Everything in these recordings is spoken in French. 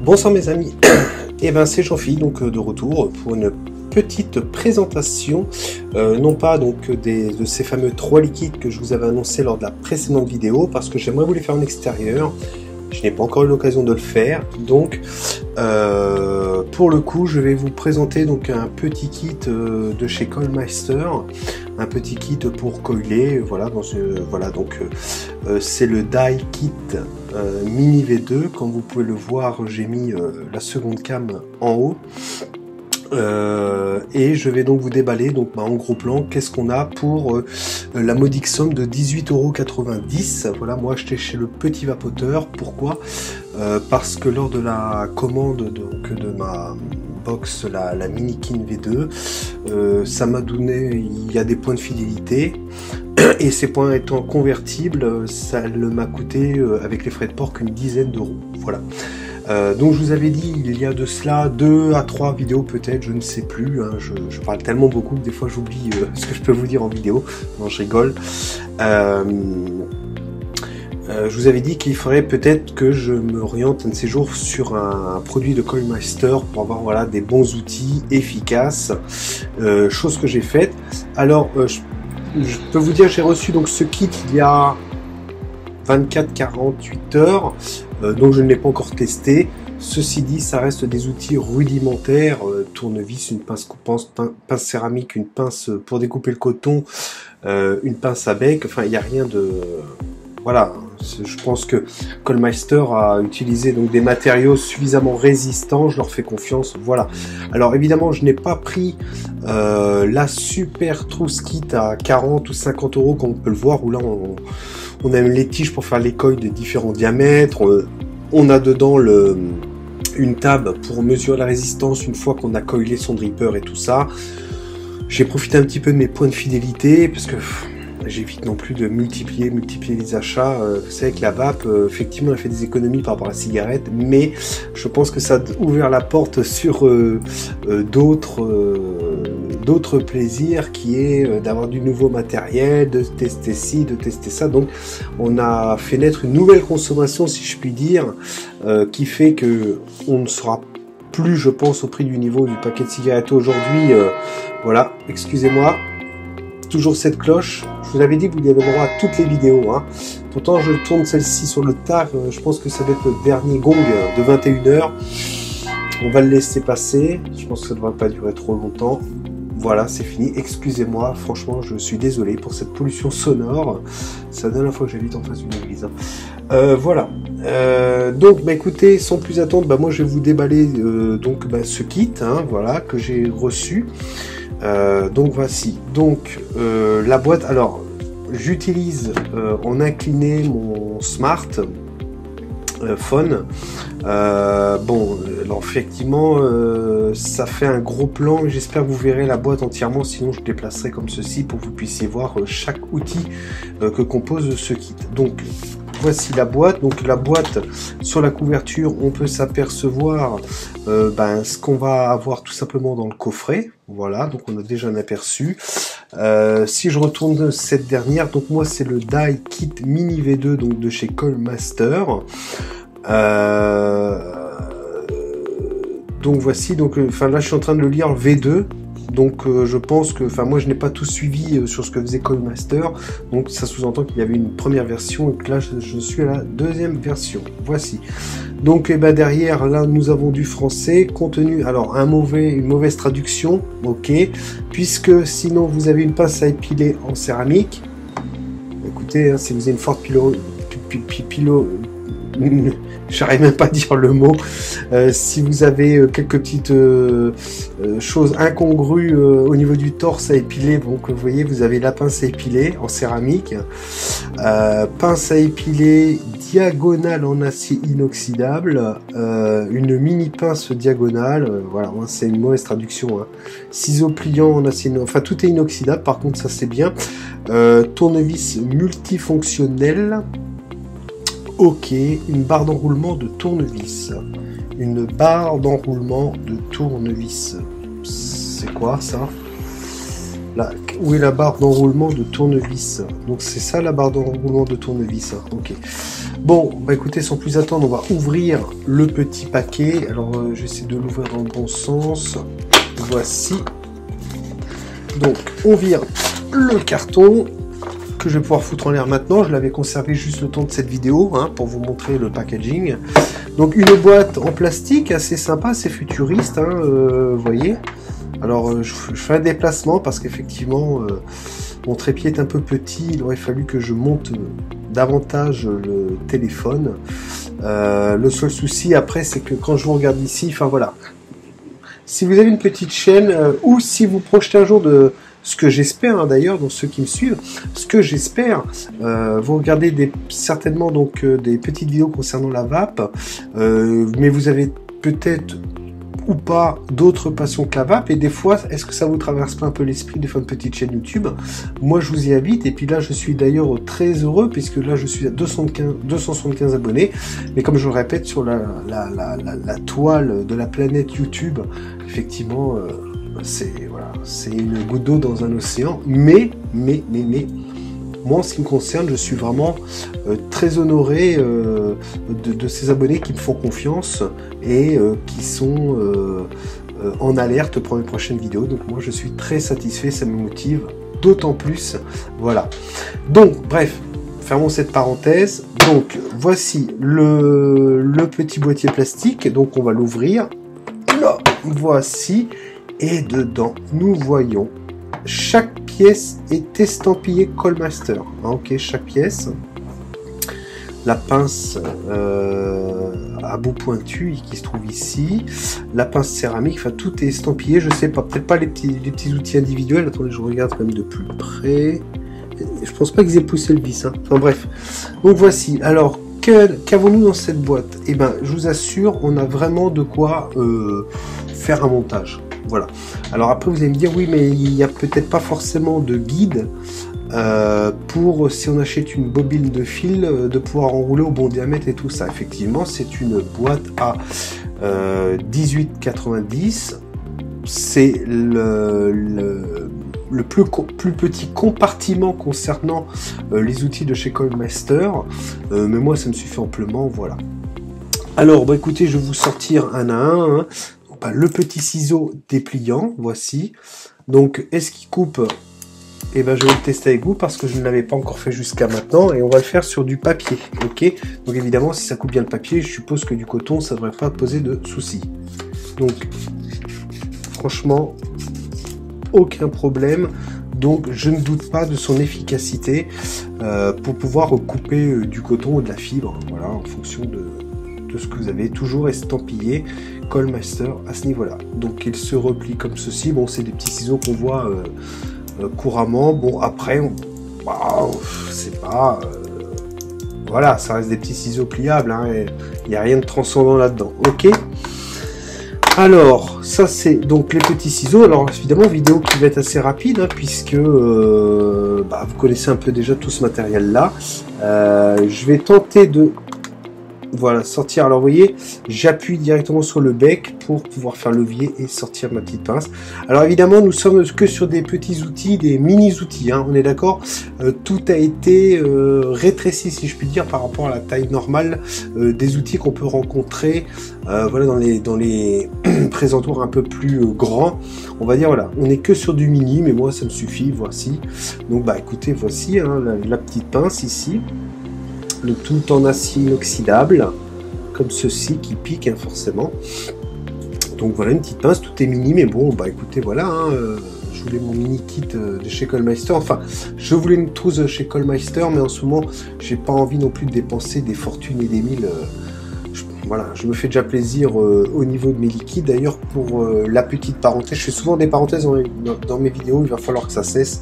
Bonsoir mes amis, et ben c'est Jean-Philippe donc de retour pour une petite présentation, non pas donc de ces fameux 3 liquides que je vous avais annoncé lors de la précédente vidéo, parce que j'aimerais vous les faire en extérieur. Je n'ai pas encore eu l'occasion de le faire, donc pour le coup je vais vous présenter donc un petit kit de chez Coilmeister, un petit kit pour coiler, voilà, donc c'est le Die Kit Mini V2, comme vous pouvez le voir j'ai mis la seconde cam en haut. Et je vais donc vous déballer donc en gros plan qu'est-ce qu'on a pour la modique somme de 18,90 €. Voilà, moi acheté chez le petit vapoteur. Pourquoi? Parce que lors de la commande donc de ma box, la Minikin V2, ça m'a donné, il y a des points de fidélité, et ces points étant convertibles, ça m'a coûté avec les frais de port qu'une dizaine d'euros. Voilà. Donc je vous avais dit il y a de cela 2 à 3 vidéos peut-être, je ne sais plus, hein, je parle tellement beaucoup que des fois j'oublie ce que je peux vous dire en vidéo. Non, je rigole. Je vous avais dit qu'il faudrait peut-être que je me oriente un de ces jours sur un produit de Coilmeister pour avoir voilà, des bons outils efficaces, chose que j'ai faite. Alors je peux vous dire, j'ai reçu donc ce kit il y a 24-48 heures, donc je ne l'ai pas encore testé. Ceci dit, ça reste des outils rudimentaires, tournevis, une pince coupante, pince céramique, une pince pour découper le coton, une pince à bec, enfin il n'y a rien de... Voilà, je pense que Coilmeister a utilisé donc des matériaux suffisamment résistants, je leur fais confiance, voilà. Alors évidemment, je n'ai pas pris la super trousse kit à 40 ou 50 € comme on peut le voir, où là on a les tiges pour faire les coils de différents diamètres, on a dedans une table pour mesurer la résistance une fois qu'on a coilé son dripper et tout ça. J'ai profité un petit peu de mes points de fidélité, parce que j'évite non plus de multiplier les achats. Vous savez que la vape, effectivement, elle fait des économies par rapport à la cigarette, mais je pense que ça a ouvert la porte sur d'autres plaisirs, qui est d'avoir du nouveau matériel, de tester ci, de tester ça. Donc on a fait naître une nouvelle consommation, si je puis dire, qui fait que on ne sera plus, je pense, au prix du niveau du paquet de cigarettes aujourd'hui. Voilà, excusez-moi. Toujours cette cloche, je vous avais dit que vous avez le droit à toutes les vidéos, hein. Pourtant je tourne celle-ci sur le tard, je pense que ça va être le dernier gong de 21 h. On va le laisser passer, je pense que ça ne devrait pas durer trop longtemps. Voilà, c'est fini, excusez-moi, franchement je suis désolé pour cette pollution sonore, c'est la dernière fois que j'habite en face d'une église, hein. Voilà, donc bah, écoutez, sans plus attendre, bah, moi je vais vous déballer donc bah, ce kit, hein, voilà, que j'ai reçu. Donc voici donc la boîte. Alors j'utilise en incliné mon smart phone. Bon, alors effectivement ça fait un gros plan, j'espère que vous verrez la boîte entièrement, sinon je déplacerai comme ceci pour que vous puissiez voir chaque outil que compose ce kit. Donc voici la boîte. Donc la boîte, sur la couverture on peut s'apercevoir ce qu'on va avoir tout simplement dans le coffret. Voilà, donc on a déjà un aperçu. Si je retourne cette dernière, donc moi c'est le Die Kit Mini V2 donc de chez Coilmeister. Donc voici, donc enfin là je suis en train de le lire V2. Donc je pense que, enfin moi je n'ai pas tout suivi sur ce que faisait Coilmeister, donc ça sous-entend qu'il y avait une première version et que là je suis à la deuxième version. Voici. Donc et ben derrière là nous avons du français, contenu, alors une mauvaise traduction, ok, puisque sinon vous avez une pince à épiler en céramique. Écoutez, hein, si vous avez une forte j'arrive même pas à dire le mot. Si vous avez quelques petites choses incongrues au niveau du torse à épiler, donc vous voyez, vous avez la pince à épiler en céramique, pince à épiler diagonale en acier inoxydable, une mini pince diagonale, voilà, c'est une mauvaise traduction, hein. Ciseaux pliants en acier, enfin tout est inoxydable, par contre ça c'est bien, tournevis multifonctionnel. Ok, une barre d'enroulement de tournevis. Une barre d'enroulement de tournevis. C'est quoi ça? Là, où est la barre d'enroulement de tournevis? Donc c'est ça la barre d'enroulement de tournevis, hein. Ok. Bon, bah écoutez, sans plus attendre, on va ouvrir le petit paquet. Alors j'essaie de l'ouvrir dans le bon sens. Voici. Donc on vire le carton que je vais pouvoir foutre en l'air maintenant. Je l'avais conservé juste le temps de cette vidéo, hein, pour vous montrer le packaging. Donc une boîte en plastique assez sympa, assez futuriste, hein, vous voyez. Alors je fais un déplacement parce qu'effectivement mon trépied est un peu petit, il aurait fallu que je monte davantage le téléphone. Le seul souci après c'est que quand je vous regarde ici, enfin voilà, si vous avez une petite chaîne ou si vous projetez un jour de ce que j'espère, hein, d'ailleurs, dans ceux qui me suivent, ce que j'espère, vous regardez certainement donc des petites vidéos concernant la vape, mais vous avez peut-être ou pas d'autres passions que la vape, et des fois, est-ce que ça vous traverse pas un peu l'esprit de faire une petite chaîne YouTube? Moi, je vous y invite, et puis là, je suis d'ailleurs très heureux, puisque là, je suis à 275 abonnés, mais comme je le répète, sur la toile de la planète YouTube, effectivement, c'est voilà, c'est une goutte d'eau dans un océan, mais, moi, en ce qui me concerne, je suis vraiment très honoré de ces abonnés qui me font confiance et qui sont en alerte pour les prochaines vidéos. Donc moi, je suis très satisfait, ça me motive d'autant plus. Voilà. Donc, bref, fermons cette parenthèse. Donc, voici le petit boîtier plastique. Donc, on va l'ouvrir. Là, voici. Et dedans, nous voyons chaque pièce est estampillée Callmaster. Ah, ok, chaque pièce. La pince à bout pointu qui se trouve ici. La pince céramique, enfin tout est estampillé. Je sais pas, peut-être pas les petits outils individuels. Attendez, je regarde quand même de plus près. Je pense pas qu'ils aient poussé le vis, hein. Enfin bref. Donc voici. Alors, qu'avons-nous dans cette boîte? Eh ben, je vous assure, on a vraiment de quoi faire un montage. Voilà. Alors après, vous allez me dire, oui, mais il n'y a peut-être pas forcément de guide pour, si on achète une bobine de fil, de pouvoir enrouler au bon diamètre et tout ça. Effectivement, c'est une boîte à 18,90. C'est le plus petit compartiment concernant les outils de chez Callmaster. Mais moi, ça me suffit amplement, voilà. Alors, bah, écoutez, je vais vous sortir un à un, hein. Le petit ciseau dépliant, voici. Donc, est-ce qu'il coupe? Eh ben, je vais le tester avec vous parce que je ne l'avais pas encore fait jusqu'à maintenant et on va le faire sur du papier, ok? Donc, évidemment, si ça coupe bien le papier, je suppose que du coton, ça ne devrait pas poser de soucis. Donc, franchement, aucun problème. Donc, je ne doute pas de son efficacité pour pouvoir couper du coton ou de la fibre, voilà, en fonction de ce que vous avez, toujours estampillé Callmaster à ce niveau-là. Donc il se replie comme ceci. Bon, c'est des petits ciseaux qu'on voit couramment. Bon, après, c'est pas... voilà, ça reste des petits ciseaux pliables, hein, il n'y a rien de transcendant là-dedans. Ok. Alors, ça c'est donc les petits ciseaux. Alors évidemment, vidéo qui va être assez rapide, hein, puisque vous connaissez un peu déjà tout ce matériel-là. Je vais tenter de... Voilà, sortir. Alors, vous voyez, j'appuie directement sur le bec pour pouvoir faire levier et sortir ma petite pince. Alors, évidemment, nous sommes que sur des petits outils, des mini-outils, hein, on est d'accord. Tout a été rétréci, si je puis dire, par rapport à la taille normale des outils qu'on peut rencontrer voilà, dans les présentoirs un peu plus grands. On va dire, voilà, on n'est que sur du mini, mais moi, ça me suffit, voici. Donc, bah, écoutez, voici hein, la petite pince ici. Le tout en acier inoxydable, comme ceci, qui pique, hein, forcément. Donc voilà, une petite pince, tout est mini, mais bon, bah écoutez, voilà, hein, je voulais mon mini kit de chez Callmaster, enfin, je voulais une trousse chez Callmaster, mais en ce moment, j'ai pas envie non plus de dépenser des fortunes et des milles. Voilà, je me fais déjà plaisir au niveau de mes liquides. D'ailleurs, pour la petite parenthèse, je fais souvent des parenthèses dans mes vidéos, il va falloir que ça cesse.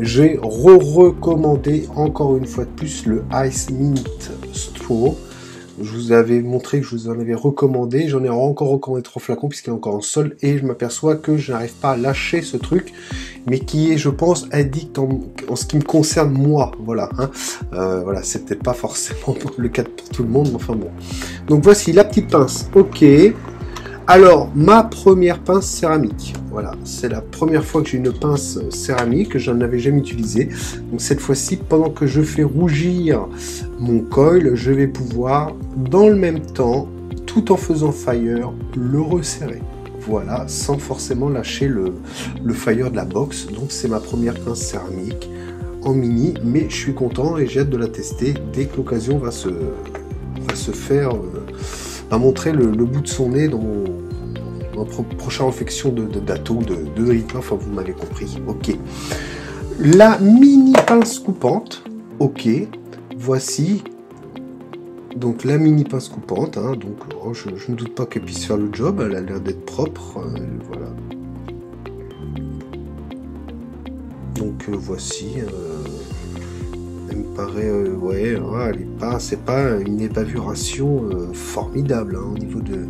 J'ai recommandé encore une fois de plus le Ice Mint Straw. Je vous avais montré que je vous en avais recommandé. J'en ai encore recommandé 3 flacons puisqu'il est encore en solde et je m'aperçois que je n'arrive pas à lâcher ce truc, mais qui est, je pense, addict en ce qui me concerne moi. Voilà, hein. Voilà, c'est peut-être pas forcément le cas pour tout le monde, mais enfin bon. Donc voici la petite pince. Ok. Alors, ma première pince céramique. Voilà, c'est la première fois que j'ai une pince céramique, je n'en avais jamais utilisé. Donc cette fois-ci, pendant que je fais rougir mon coil, je vais pouvoir, dans le même temps, tout en faisant fire, le resserrer. Voilà, sans forcément lâcher le fire de la box. Donc c'est ma première pince céramique en mini, mais je suis content et j'ai hâte de la tester dès que l'occasion va se faire, va montrer le bout de son nez dans ma prochaine réflexion d'Ato, de dripper, enfin vous m'avez compris, ok. La mini pince coupante, ok, voici. Donc la mini pince coupante, hein, donc oh, je ne doute pas qu'elle puisse faire le job, elle a l'air d'être propre, voilà. Donc voici, elle me paraît, ouais, elle est pas, c'est pas une épavuration formidable hein, au niveau de,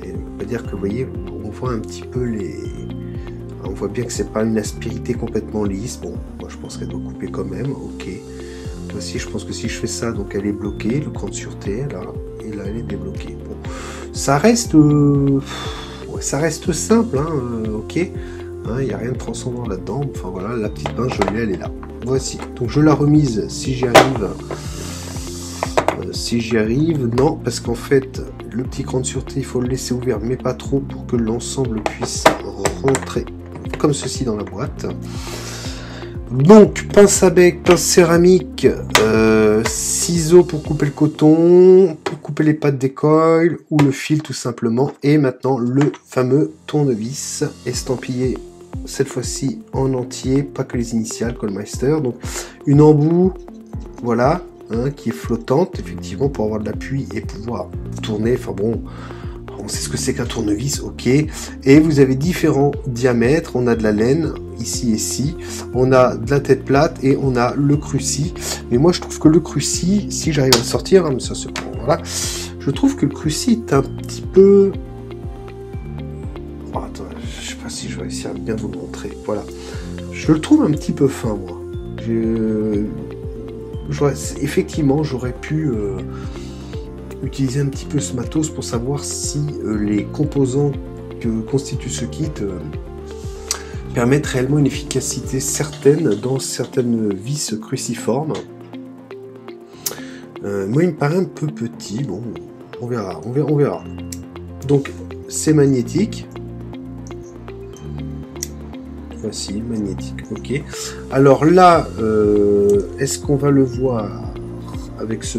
on va dire que vous voyez, on voit un petit peu on voit bien que c'est pas une aspérité complètement lisse. Bon, moi je pense qu'elle doit couper quand même, ok. Voici, je pense que si je fais ça, donc elle est bloquée, le cran de sûreté, là, et là elle est débloquée. Bon, ça reste, ouais, ça reste simple, hein, ok. Il n'y a rien de transcendant là-dedans. Enfin voilà, la petite pince, je l'ai, elle est là. Voici. Donc je la remise si j'y arrive. Si j'y arrive, non, parce qu'en fait, le petit cran de sûreté, il faut le laisser ouvert, mais pas trop pour que l'ensemble puisse rentrer comme ceci dans la boîte. Donc, pince à bec, pince céramique, ciseaux pour couper le coton, pour couper les pattes des coils, ou le fil tout simplement. Et maintenant, le fameux tournevis estampillé, cette fois-ci en entier, pas que les initiales, Coilmeister. Donc, une embout, voilà, hein, qui est flottante, effectivement, pour avoir de l'appui et pouvoir tourner. Enfin bon, on sait ce que c'est qu'un tournevis, ok. Et vous avez différents diamètres. On a de la laine, ici et ici. On a de la tête plate et on a le cruci. Mais moi, je trouve que le cruci, si j'arrive à le sortir, hein, mais ça c'est bon, voilà. Je trouve que le cruci est un petit peu... Oh, attends, je sais pas si je vais essayer à bien vous le montrer. Voilà. Je le trouve un petit peu fin, moi. Effectivement, j'aurais pu... utiliser un petit peu ce matos pour savoir si les composants que constitue ce kit permettent réellement une efficacité certaine dans certaines vis cruciformes. Moi, il me paraît un peu petit. Bon, on verra. Donc, c'est magnétique. Voici, magnétique. Ok. Alors là, est-ce qu'on va le voir avec ce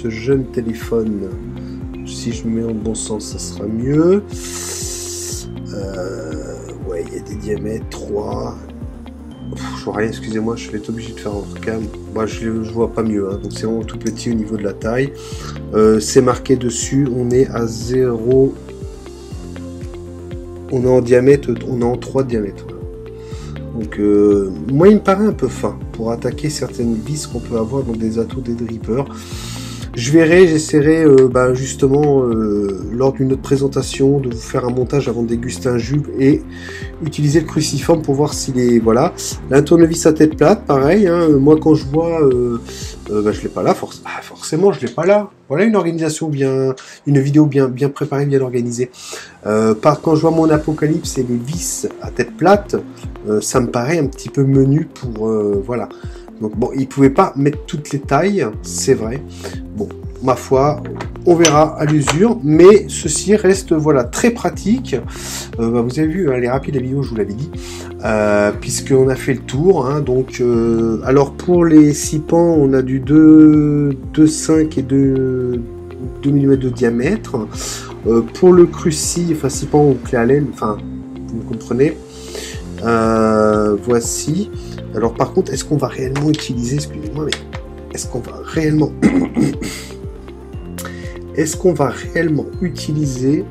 jeune téléphone? Si je me mets en bon sens, ça sera mieux. Ouais, il y a des diamètres 3. Je vois rien, excusez-moi, je vais être obligé de faire en tout cas. Moi, je vois pas mieux, hein, donc c'est vraiment tout petit au niveau de la taille. C'est marqué dessus, on est à 0. On est en diamètre, on est en 3 de diamètre. Voilà. Donc, moi, il me paraît un peu fin pour attaquer certaines vis qu'on peut avoir dans des atos des drippers. Je verrai, j'essaierai justement lors d'une autre présentation de vous faire un montage avant de déguster un jus et utiliser le cruciforme pour voir s'il est... Voilà. Un tournevis à tête plate, pareil. Hein, moi quand je vois... je l'ai pas là, forcément je l'ai pas là. Voilà une organisation une vidéo bien préparée, bien organisée. Quand je vois mon Apocalypse et les vis à tête plate, ça me paraît un petit peu menu pour... voilà. Donc bon, ils ne pouvaient pas mettre toutes les tailles, c'est vrai. Bon, ma foi, on verra à l'usure, mais ceci reste voilà très pratique. Vous avez vu, elle est rapide la vidéo, je vous l'avais dit, puisqu'on a fait le tour. Hein, donc, alors pour les 6 pans, on a du 2,5 et 2 mm de diamètre. Pour le cruci, enfin 6 pans ou clé à laine, enfin vous comprenez. Voici. Alors par contre, est-ce qu'on va réellement utiliser, excusez-moi, mais est-ce qu'on va réellement utiliser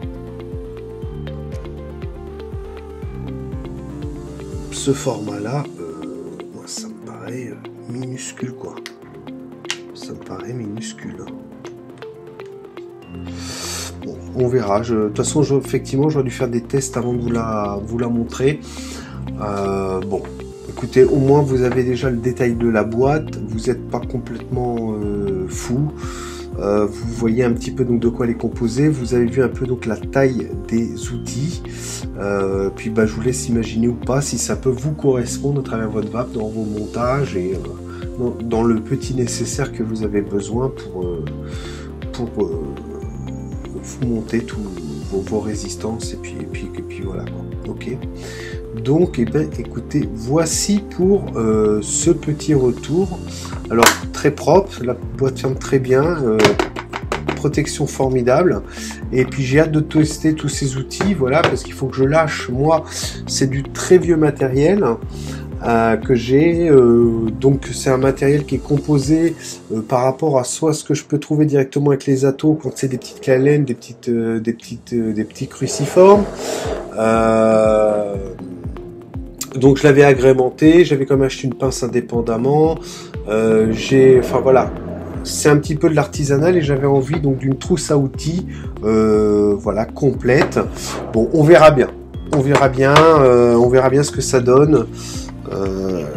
ce format-là? Moi, ça me paraît minuscule, quoi. Ça me paraît minuscule. Bon, on verra. De toute façon, effectivement, j'aurais dû faire des tests avant de vous la montrer. Bon. Écoutez, au moins vous avez déjà le détail de la boîte, vous n'êtes pas complètement fou. Vous voyez un petit peu donc de quoi elle est composée. Vous avez vu un peu donc la taille des outils. Puis bah, je vous laisse imaginer ou pas si ça peut vous correspondre à travers votre vape dans vos montages et dans le petit nécessaire que vous avez besoin pour vous monter tous vos résistances et puis voilà quoi. Ok. Donc eh ben, écoutez, voici pour ce petit retour. Alors très propre, la boîte ferme très bien, protection formidable, et puis j'ai hâte de tester tous ces outils, voilà, parce qu'il faut que je lâche. Moi c'est du très vieux matériel que j'ai, donc c'est un matériel qui est composé par rapport à soit ce que je peux trouver directement avec les atos quand c'est des petites clés à laine, des petits cruciformes. Donc je l'avais agrémenté, j'avais quand même acheté une pince indépendamment, enfin voilà, c'est un petit peu de l'artisanal et j'avais envie donc d'une trousse à outils, voilà, complète. Bon, on verra bien ce que ça donne.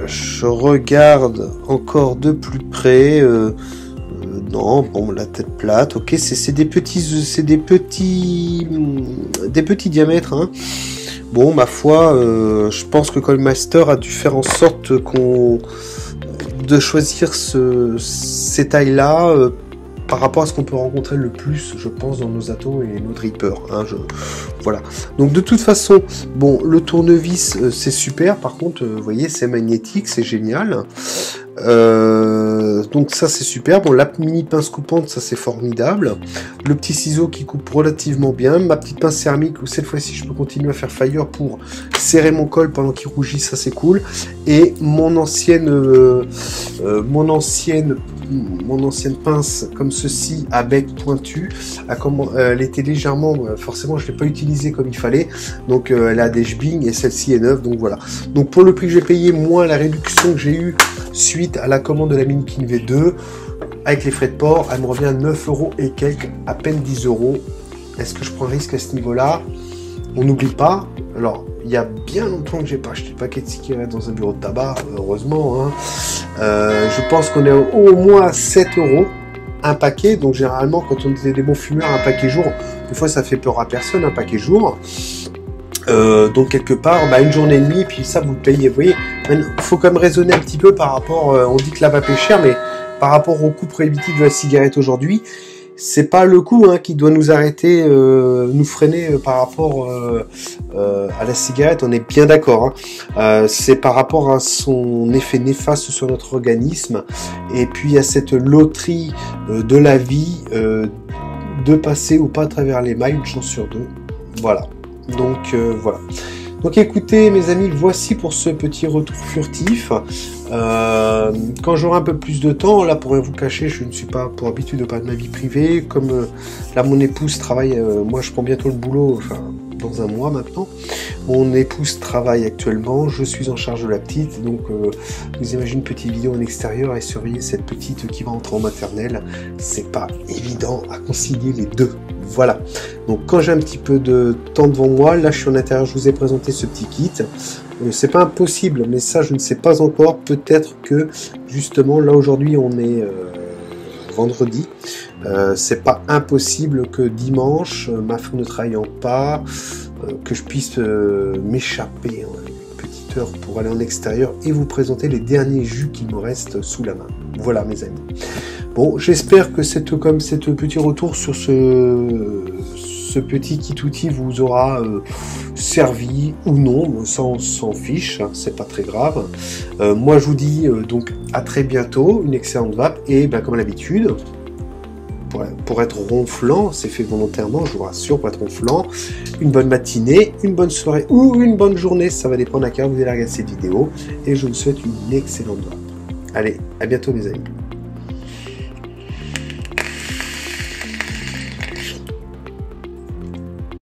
Je regarde encore de plus près. Non, bon, la tête plate, ok, c'est des petits diamètres, hein. Bon, ma foi, je pense que Codemaster a dû faire en sorte de choisir ces tailles-là par rapport à ce qu'on peut rencontrer le plus, je pense, dans nos atos et nos drippers. Hein, voilà. Donc de toute façon, bon, le tournevis, c'est super. Par contre, vous voyez, c'est magnétique, c'est génial. Donc ça c'est super. Bon, la mini pince coupante, ça c'est formidable. Le petit ciseau qui coupe relativement bien. Ma petite pince céramique où cette fois-ci je peux continuer à faire fire pour serrer mon col pendant qu'il rougit, ça c'est cool. Et mon ancienne pince comme ceci à bec pointu, elle était légèrement, forcément je l'ai pas utilisée comme il fallait, donc elle a des jbings et celle-ci est neuve, donc voilà. Donc pour le prix que j'ai payé, moins la réduction que j'ai eue suite à la commande de la Minkin V2, avec les frais de port, elle me revient à 9 € et quelques, à peine 10 €. Est-ce que je prends un risque à ce niveau-là? On n'oublie pas, alors il y a bien longtemps que j'ai pas acheté de paquet de cigarettes dans un bureau de tabac, heureusement, hein. Je pense qu'on est au moins à 7 € un paquet, donc généralement quand on est des bons fumeurs, un paquet jour, des fois ça fait peur à personne, un paquet jour. Donc quelque part, bah, une journée et demie, puis ça vous le payez, vous voyez. Il faut quand même raisonner un petit peu par rapport, on dit que la vape est chère, mais par rapport au coût prohibitif de la cigarette aujourd'hui, c'est pas le coût qui doit nous arrêter, nous freiner par rapport à la cigarette, on est bien d'accord. C'est par rapport à son effet néfaste sur notre organisme, et puis à cette loterie de la vie, de passer ou pas à travers les mailles, une chance sur deux. Voilà. Donc voilà. Donc écoutez mes amis, voici pour ce petit retour furtif. Quand j'aurai un peu plus de temps, là pour rien vous cacher, je ne suis pas pour habitude de parler de ma vie privée. Comme là mon épouse travaille, moi je prends bientôt le boulot, enfin dans un mois maintenant. Mon épouse travaille actuellement, je suis en charge de la petite, donc vous imaginez une petite vidéo en extérieur et surveiller cette petite qui va entrer en maternelle, c'est pas évident à concilier les deux. Voilà, donc quand j'ai un petit peu de temps devant moi, là je suis en intérieur, je vous ai présenté ce petit kit. C'est pas impossible, mais ça je ne sais pas encore. Peut-être que justement là aujourd'hui on est vendredi, c'est pas impossible que dimanche, ma femme ne travaillant pas, que je puisse m'échapper une petite heure pour aller en extérieur et vous présenter les derniers jus qui me restent sous la main. Voilà mes amis. Bon, j'espère que cette petit retour sur ce petit kit outil vous aura servi ou non, ça on s'en fiche, hein, c'est pas très grave. Moi je vous dis donc à très bientôt, une excellente vape et ben, comme à l'habitude, pour être ronflant, c'est fait volontairement, je vous rassure, pour être ronflant, une bonne matinée, une bonne soirée ou une bonne journée, ça va dépendre à quelle heure vous allez regarder cette vidéo, et je vous souhaite une excellente vape. Allez, à bientôt mes amis.